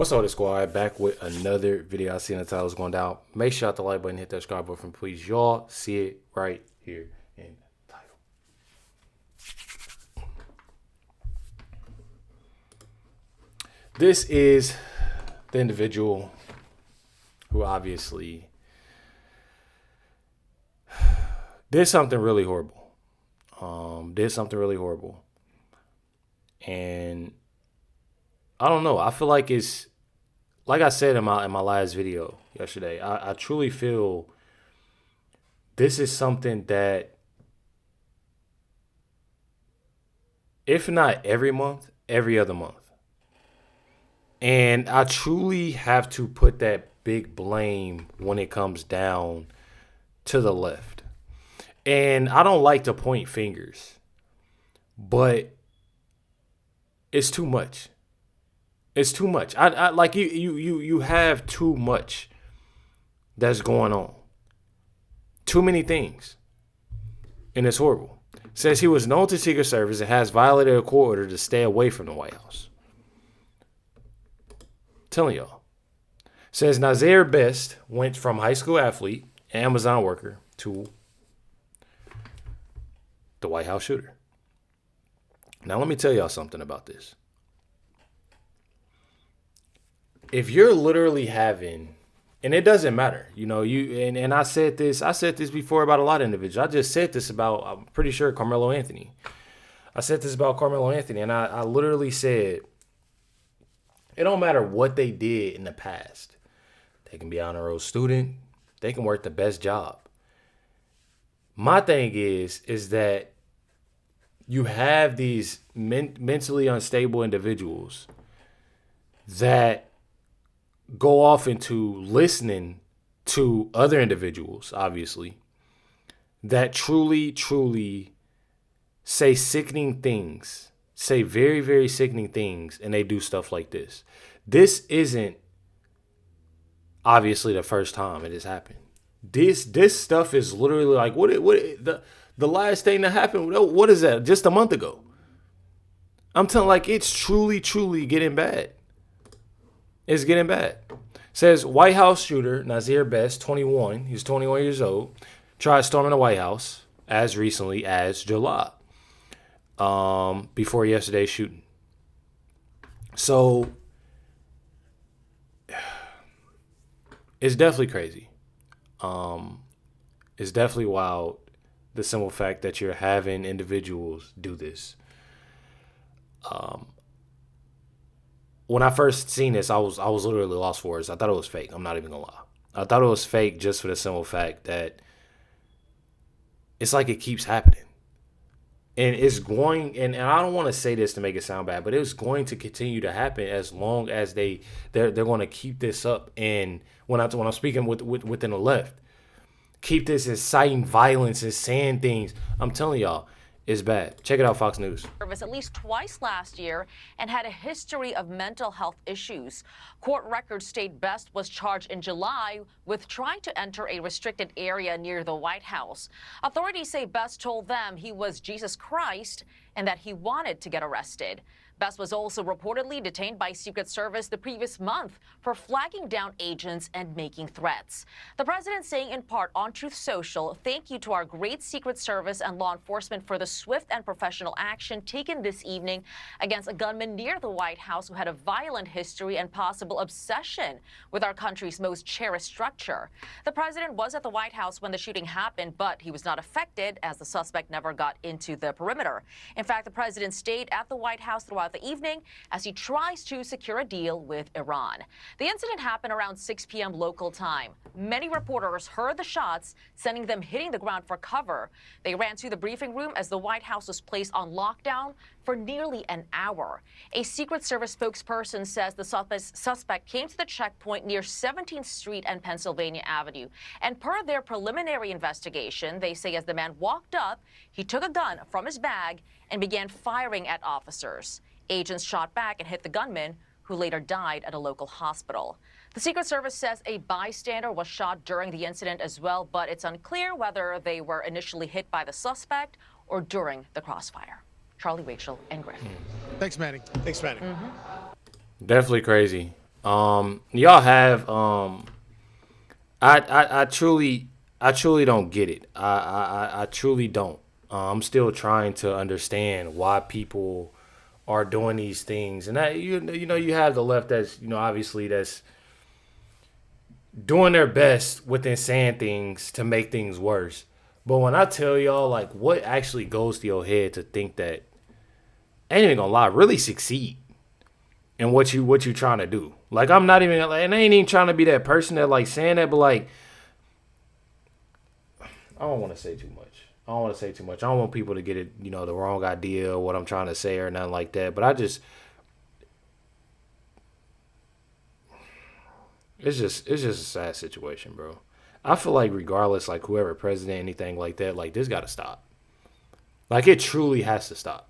What's up, the squad? Back with another video. I see the title's going down. Make sure you hit the like button, hit that subscribe button, please. Y'all see it right here in the title. This is the individual who obviously did something really horrible. And I don't know. I feel like it's, like I said in my last video yesterday, I truly feel this is something that, if not every month, every other month. And I truly have to put that big blame when it comes down to the left. And I don't like to point fingers, but it's too much. It's too much. I like you have too much that's going on. Too many things. And it's horrible. Says he was known to Secret Service and has violated a court order to stay away from the White House. Telling y'all. Says Nazir Best went from high school athlete, Amazon worker, to the White House shooter. Now let me tell y'all something about this. If you're literally having, and it doesn't matter, you know, and I said this before about a lot of individuals. I just said this about, I'm pretty sure, Carmelo Anthony. I said this about Carmelo Anthony, and I literally said, it don't matter what they did in the past. They can be an honor roll student. They can work the best job. My thing is that you have these mentally unstable individuals that go off into listening to other individuals, obviously, that truly say sickening things, say very, very sickening things, and they do stuff like this. This isn't obviously the first time it has happened. This stuff is literally like the last thing that happened. What is that? Just a month ago. I'm telling, like, it's truly getting bad. It's getting bad. Says White House shooter Nazir Best, 21. He's 21 years old. Tried storming the White House as recently as July. Before yesterday's shooting. So it's definitely crazy. It's definitely wild, the simple fact that you're having individuals do this. When I first seen this, I was literally lost for words. I thought it was fake. I'm not even gonna lie. I thought it was fake just for the simple fact that it's like it keeps happening. And it's going, and I don't want to say this to make it sound bad, but it's going to continue to happen as long as they're going to keep this up. And when I'm speaking within the left, keep this inciting violence and saying things. I'm telling y'all, it's bad. Check it out, Fox News. At least twice last year and had a history of mental health issues. Court records state Best was charged in July with trying to enter a restricted area near the White House. Authorities say Best told them he was Jesus Christ and that he wanted to get arrested. Best was also reportedly detained by Secret Service the previous month for flagging down agents and making threats. The president saying in part on Truth Social, "Thank you to our great Secret Service and law enforcement for the swift and professional action taken this evening against a gunman near the White House who had a violent history and possible obsession with our country's most cherished structure." The president was at the White House when the shooting happened, but he was not affected as the suspect never got into the perimeter. In fact, the president stayed at the White House throughout the evening as he tries to secure a deal with Iran. The incident happened around 6 p.m. local time. Many reporters heard the shots, sending them hitting the ground for cover. They ran to the briefing room as the White House was placed on lockdown for nearly an hour. A Secret Service spokesperson says the suspect came to the checkpoint near 17th Street and Pennsylvania Avenue. And per their preliminary investigation, they say as the man walked up, he took a gun from his bag and began firing at officers. Agents shot back and hit the gunman, who later died at a local hospital. The Secret Service says a bystander was shot during the incident as well, but it's unclear whether they were initially hit by the suspect or during the crossfire. Charlie, Rachel, and Griff. Thanks, Manny. Thanks, Manny. Definitely crazy. Y'all have I truly don't get it. I truly don't. I'm still trying to understand why people are doing these things, and that you have the left that's obviously that's doing their best within saying things to make things worse. But when I tell y'all like what actually goes to your head to think that, I ain't even gonna lie, really succeed in what you trying to do. Like I'm not even like, and I ain't even trying to be that person that like saying that, but like I don't want to say too much. I don't want people to get it, the wrong idea of what I'm trying to say or nothing like that. But it's just a sad situation, bro. I feel like regardless, like whoever president, anything like that, like this got to stop. Like it truly has to stop.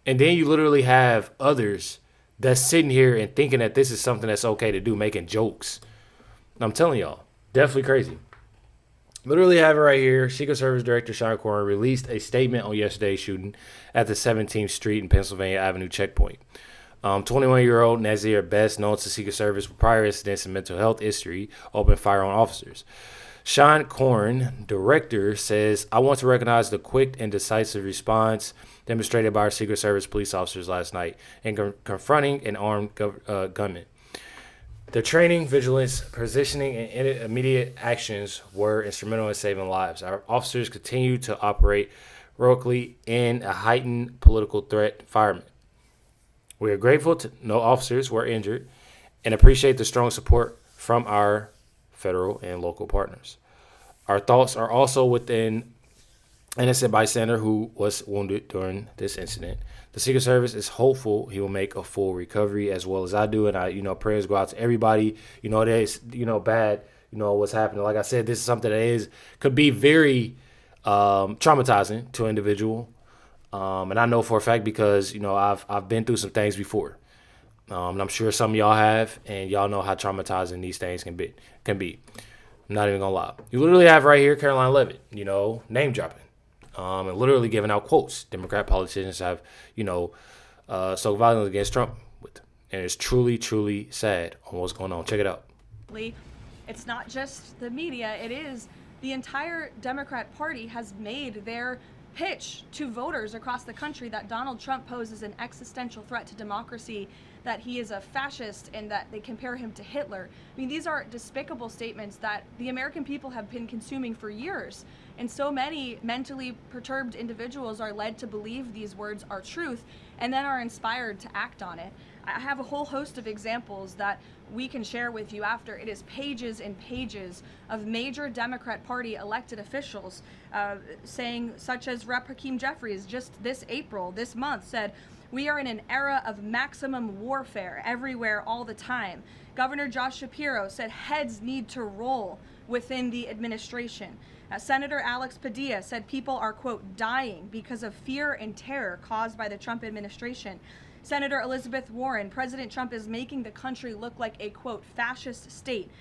And then you literally have others that's sitting here and thinking that this is something that's okay to do, making jokes. I'm telling y'all, definitely crazy. Literally have it right here. Secret Service Director Sean Corn released a statement on yesterday's shooting at the 17th Street and Pennsylvania Avenue checkpoint. 21-year-old Nazir Best, known to Secret Service with prior incidents and mental health history, opened fire on officers. Sean Corn, director, says, "I want to recognize the quick and decisive response demonstrated by our Secret Service police officers last night in confronting an armed gunman. Their training, vigilance, positioning, and immediate actions were instrumental in saving lives. Our officers continue to operate heroically in a heightened political threat environment. We are grateful to no officers were injured and appreciate the strong support from our federal and local partners. Our thoughts are also with an innocent bystander who was wounded during this incident. The Secret Service is hopeful he will make a full recovery as well as I do. And prayers go out to everybody, that's, bad, what's happening. Like I said, this is something that could be very traumatizing to an individual. And I know for a fact because, I've been through some things before. And I'm sure some of y'all have, and y'all know how traumatizing these things can be. I'm not even gonna lie. You literally have right here Caroline Leavitt, name dropping, and literally giving out quotes. Democrat politicians have, so violence against Trump, and it's truly, truly sad on what's going on. Check it out. It's not just the media; it is the entire Democrat Party has made their pitch to voters across the country that Donald Trump poses an existential threat to democracy, that he is a fascist, and that they compare him to Hitler. I mean, these are despicable statements that the American people have been consuming for years. And so many mentally perturbed individuals are led to believe these words are truth and then are inspired to act on it. I have a whole host of examples that we can share with you after. It is pages and pages of major Democrat Party elected officials saying, such as Rep. Hakeem Jeffries just this month said, "We are in an era of maximum warfare everywhere all the time." Governor Josh Shapiro said heads need to roll within the administration. Senator Alex Padilla said people are, quote, dying because of fear and terror caused by the Trump administration. Senator Elizabeth Warren, President Trump is making the country look like a, quote, fascist state.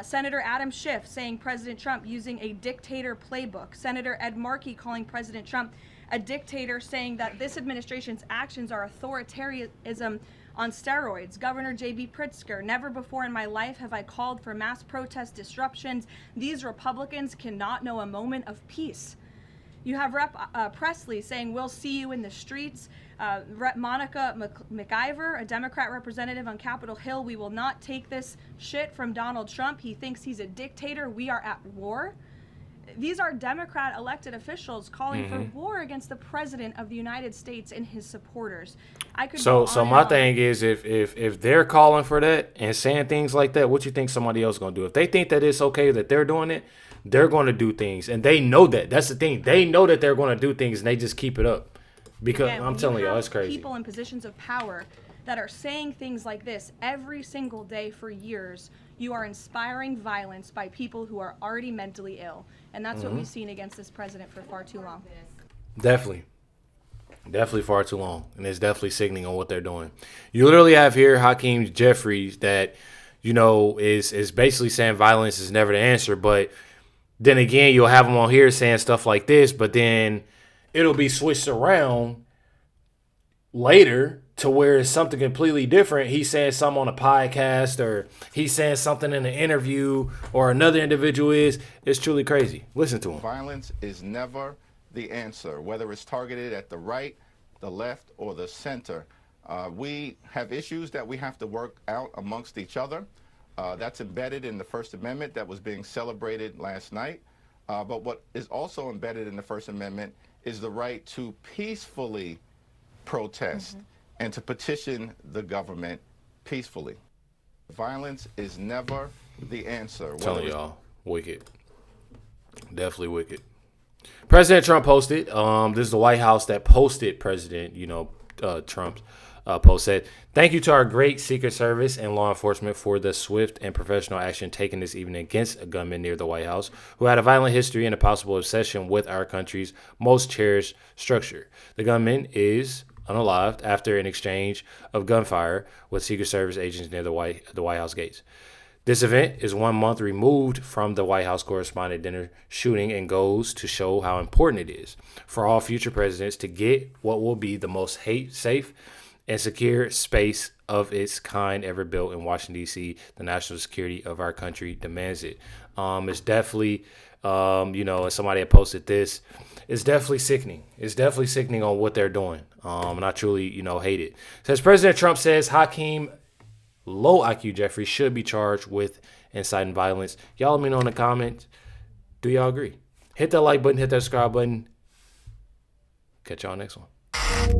Senator Adam Schiff saying President Trump using a dictator playbook. Senator Ed Markey calling President Trump a dictator, saying that this administration's actions are authoritarianism on steroids. Governor J.B. Pritzker, "Never before in my life have I called for mass protest disruptions. These Republicans cannot know a moment of peace." You have Rep. Presley saying, "We'll see you in the streets." Rep. Monica McIver, a Democrat representative on Capitol Hill, "We will not take this shit from Donald Trump. He thinks he's a dictator. We are at war." These are Democrat elected officials calling for war against the President of the United States and his supporters. So my thing is, if they're calling for that and saying things like that, what you think somebody else gonna do? If they think that it's okay that they're doing it, they're gonna do things, and they know that. That's the thing. They know that they're gonna do things, and they just keep it up. Because again, I'm telling y'all, it's crazy. People in positions of power that are saying things like this every single day for years, you are inspiring violence by people who are already mentally ill. And that's what we've seen against this president for far too long. Definitely far too long. And it's definitely signaling on what they're doing. You literally have here Hakeem Jeffries that, is basically saying violence is never the answer. But then again, you'll have him on here saying stuff like this, but then it'll be switched around later to where it's something completely different. He's saying something on a podcast, or he's saying something in an interview, or another individual is. It's truly crazy. Listen to him. Violence is never the answer, whether it's targeted at the right, the left, or the center. We have issues that we have to work out amongst each other. That's embedded in the First Amendment that was being celebrated last night. But what is also embedded in the First Amendment is the right to peacefully protest and to petition the government peacefully. Violence is never the answer. I'm telling y'all, wicked. Definitely wicked. President Trump posted, this is the White House that posted President, Trump's post, said, "Thank you to our great Secret Service and law enforcement for the swift and professional action taken this evening against a gunman near the White House who had a violent history and a possible obsession with our country's most cherished structure. The gunman is unalived after an exchange of gunfire with Secret Service agents near the White House gates. This event is 1 month removed from the White House correspondent dinner shooting and goes to show how important it is for all future presidents to get what will be the most safe and secure space of its kind ever built in Washington, D.C. The national security of our country demands it." It's definitely, as somebody had posted this, it's definitely sickening. It's definitely sickening on what they're doing. And I truly, hate it. It says President Trump says Hakeem Low IQ Jeffries should be charged with inciting violence. Y'all let me know in the comments. Do y'all agree? Hit that like button, hit that subscribe button. Catch y'all next one.